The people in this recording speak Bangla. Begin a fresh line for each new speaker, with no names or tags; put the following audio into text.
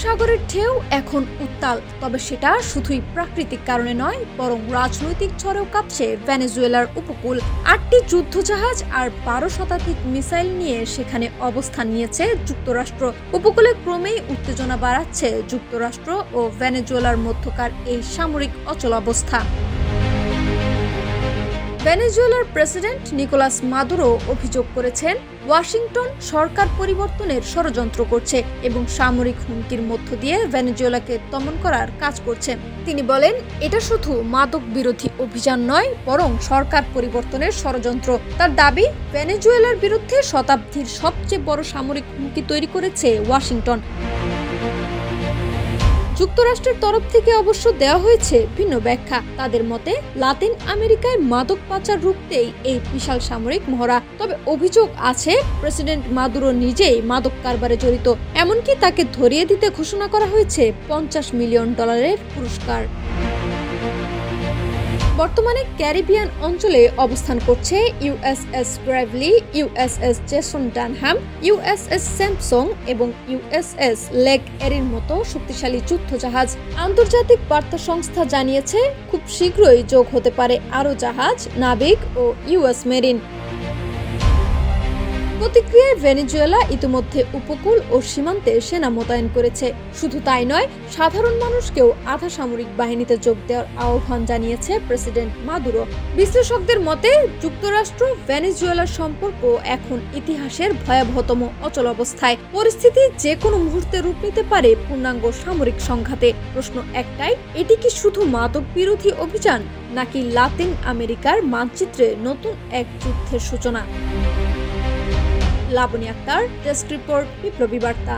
সাগরের ঢেউ এখন উত্তাল, তবে সেটা শুধুই প্রাকৃতিক কারণে নয়, বরং রাজনৈতিক ঝড়েও কাঁপছে ভেনেজুয়েলার উপকূল। 8টি যুদ্ধজাহাজ আর 12 শতাধিক মিসাইল নিয়ে সেখানে অবস্থান নিয়েছে যুক্তরাষ্ট্র। উপকূলে ক্রমেই উত্তেজনা বাড়াচ্ছে যুক্তরাষ্ট্র ও ভেনেজুয়েলার মধ্যকার এই সামরিক অচলাবস্থা। ভেনেজুয়েলার প্রেসিডেন্ট নিকোলাস মাদুরো অভিযোগ করেছেন ওয়াশিংটন সরকার পরিবর্তনের ষড়যন্ত্র করছে এবং সামরিক হুমকির মধ্য দিয়ে ভেনেজুয়েলাকে দমন করার কাজ করছে। তিনি বলেন, এটা শুধু মাদক বিরোধী অভিযান নয়, বরং সরকার পরিবর্তনের ষড়যন্ত্র। তার দাবি, ভেনেজুয়েলার বিরুদ্ধে শতাব্দীর সবচেয়ে বড় সামরিক হুমকি তৈরি করেছে ওয়াশিংটন। যুক্তরাষ্ট্রের তরফ থেকে অবশ্য দেওয়া হয়েছে ভিন্ন ব্যাখ্যা। তাদের মতে, লাতিন আমেরিকায় মাদক পাচার রুখতেই এই বিশাল সামরিক মহড়া। তবে অভিযোগ আছে প্রেসিডেন্ট মাদুরো নিজেই মাদক কারবারে জড়িত, এমনকি তাকে ধরিয়ে দিতে ঘোষণা করা হয়েছে $50 মিলিয়ন পুরস্কার। বর্তমানে ক্যারিবিয়ান অঞ্চলে অবস্থান করছে USS Gravely, USS Jason Dunham, USS Sampson এবং ইউএসএস লেক এরির মতো শক্তিশালী যুদ্ধজাহাজ। আন্তর্জাতিক বার্তা সংস্থা জানিয়েছে, খুব শীঘ্রই যোগ হতে পারে আরও জাহাজ, নাবিক ও ইউএস মেরিন। প্রতিক্রিয়ায় ভেনেজুয়েলা ইতিমধ্যে উপকূল ও সীমান্তে সেনা মোতায়েন করেছে। শুধু তাই নয়, সাধারণ মানুষকেও আধা সামরিক বাহিনীতে যোগ দেওয়ার আহ্বান জানিয়েছে প্রেসিডেন্ট মাদুরো। বিশ্লেষকদের মতে, যুক্তরাষ্ট্র ভেনেজুয়েলার সম্পর্ক এখন ইতিহাসের ভয়াবহতম অচলাবস্থায়। পরিস্থিতি যে কোনো মুহূর্তে রূপ নিতে পারে পূর্ণাঙ্গ সামরিক সংঘাতে। প্রশ্ন একটাই, এটি কি শুধু মাদক বিরোধী অভিযান, নাকি লাতিন আমেরিকার মানচিত্রে নতুন এক যুদ্ধের সূচনা? লাবনী আক্তার, ডেস্ক রিপোর্ট, বিপ্লবী বার্তা।